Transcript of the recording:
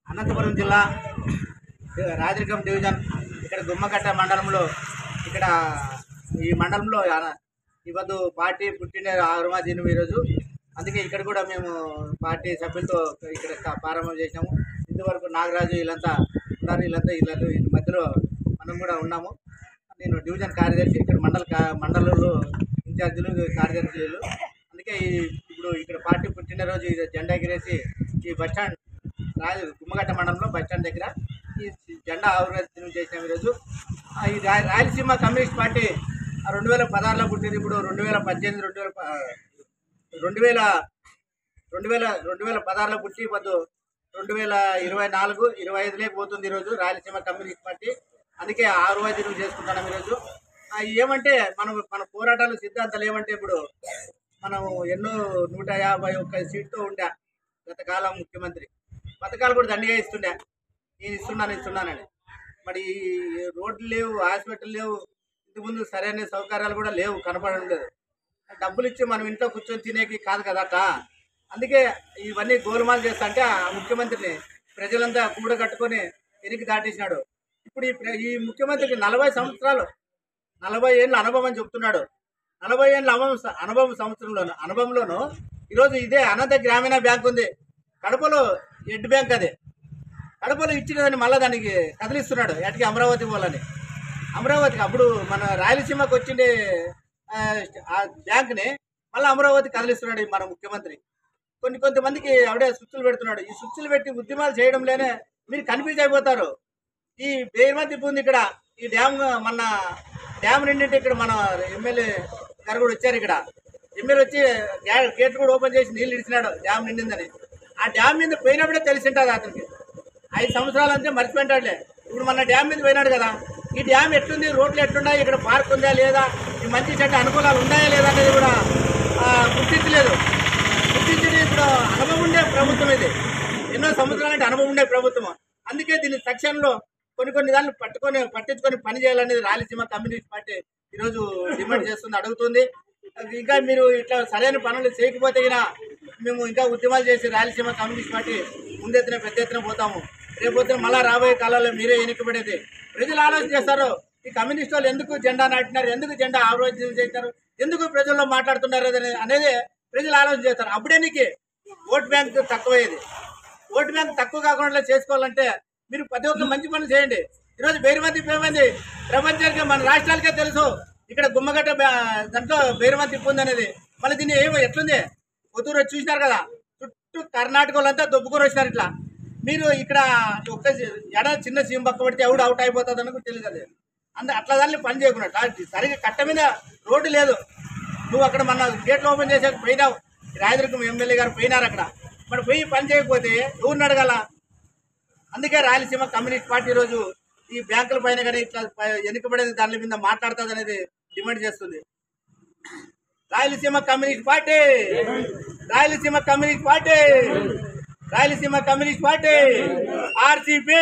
అనంతపురం జిల్లా రాజరికం డివిజన్ ఇక్కడ గుమ్మకట్ట మండలంలో ఇక్కడ ఈ మండలంలో ఇవద్దు పార్టీ పుట్టిన ఆరుమా దినం ఈరోజు. అందుకే ఇక్కడ కూడా మేము పార్టీ సభ్యులతో ఇక్కడ ప్రారంభం చేసినాము. ఇంతవరకు నాగరాజు వీళ్ళంతా ఉన్నారు, వీళ్ళంతా మధ్యలో మనం కూడా ఉన్నాము. నేను డివిజన్ కార్యదర్శి, ఇక్కడ మండలంలో ఇన్ఛార్జీలు కార్యదర్శులు. అందుకే ఇప్పుడు ఇక్కడ పార్టీ పుట్టినరోజు జెండా ఎగిరేసి ఈ బస్టాండ్ గుమ్మగట్ట మండలంలో బస్టాండ్ దగ్గర ఈ జెండా ఆవిర్భావం చేసాం ఈరోజు. ఈ రాయలసీమ కమ్యూనిస్ట్ పార్టీ 2016లో పుట్టింది. ఇప్పుడు 2018 2016లో పుట్టి 2024 25 పోతుంది ఈరోజు రాయలసీమ కమ్యూనిస్ట్ పార్టీ. అందుకే 6వ దినం చేసుకుంటున్నాం ఈరోజు. ఏమంటే మన పోరాటాలు సిద్ధాంతాలు ఏమంటే, ఇప్పుడు మనం ఎన్నో 151 సీట్తో ఉండే గతకాలం ముఖ్యమంత్రి పథకాలు కూడా దండిగా ఇస్తుండే, నేను ఇస్తున్నానని. మరి రోడ్లు లేవు, హాస్పిటల్ లేవు, ఇంతకుముందు సరైన సౌకర్యాలు కూడా లేవు, కనపడడం లేదు. డబ్బులు ఇచ్చి మనం ఇంట్లో కూర్చొని తినేకి కాదు కదట. అందుకే ఇవన్నీ గోలుమాలు చేస్తా అంటే ఆ ముఖ్యమంత్రిని ప్రజలంతా కూడగట్టుకొని వెనక్కి దాటేసినాడు. ఇప్పుడు ఈ ముఖ్యమంత్రికి 40 ఏళ్ళ అనుభవం అని చెప్తున్నాడు. 40 ఏళ్ళ అనుభవంలోనూ ఈరోజు ఇదే అనంత గ్రామీణ బ్యాంక్ ఉంది కడపలో, హెడ్ బ్యాంక్. అది కడపలో ఇచ్చినదని మళ్ళీ దానికి కదిలిస్తున్నాడు ఎటుకి అమరావతి పోలని. అమరావతికి అప్పుడు మన రాయలసీమకు వచ్చిండే ఆ బ్యాంక్ని మళ్ళీ అమరావతి కదిలిస్తున్నాడు మన ముఖ్యమంత్రి. కొంతమందికి ఆవిడే స్విచ్లు పెడుతున్నాడు. ఈ స్విచ్లు పెట్టి ఉద్యమాలు చేయడంలోనే మీరు కన్ఫ్యూజ్ అయిపోతారు. ఈ బేర్మతి ఉంది ఇక్కడ, ఈ డ్యామ్ మన డ్యామ్ నిండింటే ఇక్కడ మన ఎమ్మెల్యే గారు కూడా వచ్చారు. ఇక్కడ ఎమ్మెల్యే వచ్చి గేట్ కూడా ఓపెన్ చేసి నీళ్ళు ఇచ్చినాడు డ్యామ్ నిండిందని. ఆ డ్యామ్ మీద పోయినప్పుడే తెలిసి ఉంటుంది అతనికి. 5 సంవత్సరాలు అంతే మర్చిపోయింటాడులే. ఇప్పుడు మన డ్యామ్ మీద పోయినాడు కదా, ఈ డ్యామ్ ఎట్లుంది, రోడ్లు ఎట్లున్నాయి, ఇక్కడ పార్క్ ఉందా లేదా, ఈ మంచి చెడ్డ అనుకూలాలు ఉన్నాయా లేదా అనేది కూడా గుర్తించలేదు. గుర్తించింది ఇప్పుడు అనుభవం ఉండే ప్రభుత్వం, ఇది ఎన్నో సంవత్సరాలంటే అనుభవం ఉండే ప్రభుత్వం. అందుకే దీని సెక్షన్లో కొన్ని దాన్ని పట్టించుకొని పని చేయాలనేది రాయలసీమ కమ్యూనిస్ట్ పార్టీ ఈరోజు డిమాండ్ చేస్తుంది, అడుగుతుంది. ఇంకా మీరు ఇట్లా సరైన పనులు చేయకపోతే మేము ఇంకా ఉద్యమాలు చేసి రాయలసీమ కమ్యూనిస్ట్ పార్టీ ముందెత్తున పెద్ద ఎత్తున పోతాము. రేపొద్దున మళ్ళా రాబోయే కాలంలో మీరే వెనుకబడేది. ప్రజలు ఆలోచన చేస్తారు, ఈ కమ్యూనిస్ట్ వాళ్ళు ఎందుకు జెండా నాటినారు, ఎందుకు జెండా ఆవిర్భావం చేస్తారు, ఎందుకు ప్రజల్లో మాట్లాడుతున్నారు అనేది ప్రజలు ఆలోచన చేస్తారు. అప్పుడే నీకు ఓట్ బ్యాంక్ తక్కువయ్యేది. ఓట్ బ్యాంక్ తక్కువ కాకుండా చేసుకోవాలంటే మీరు ప్రతి ఒక్క మంచి పనులు చేయండి. ఈరోజు బేరుమంతి ఏమైంది ప్రపంచానికి, మన రాష్ట్రాలకే తెలుసు. ఇక్కడ గుమ్మగట్ట దాంట్లో బేరుమంతి ఉంది అనేది. మళ్ళీ దీన్ని ఎట్లుంది పొద్దురు వచ్చి చూసినారు కదా, చుట్టూ కర్ణాటక వాళ్ళంతా దొబ్బుకొని వచ్చినారు. ఇట్లా మీరు ఇక్కడ ఒక్క చిన్న సీఎం పక్క పడితే ఎవడు అవుట్ అయిపోతుంది అని కూడా తెలియదు. అట్లా దాన్ని పని చేయకున్నట్టు సరిగ్గా కట్ట మీద రోడ్డు లేదు. నువ్వు అక్కడ మన గేట్లు ఓపెన్ చేసాక పోయినావు, రాయదుర్గం ఎమ్మెల్యే గారు పోయినారు అక్కడ. మరి పోయి పని చేయకపోతే ఎవరిని అడగాల? అందుకే రాయలసీమ కమ్యూనిస్ట్ పార్టీ ఈరోజు ఈ బ్యాంకుల పైన కానీ ఇట్లా వెనుకబడేది దాని మీద మాట్లాడుతుంది అనేది డిమాండ్ చేస్తుంది. Rayalaseema communist party, Rayalaseema communist party, Rayalaseema communist party, RCP.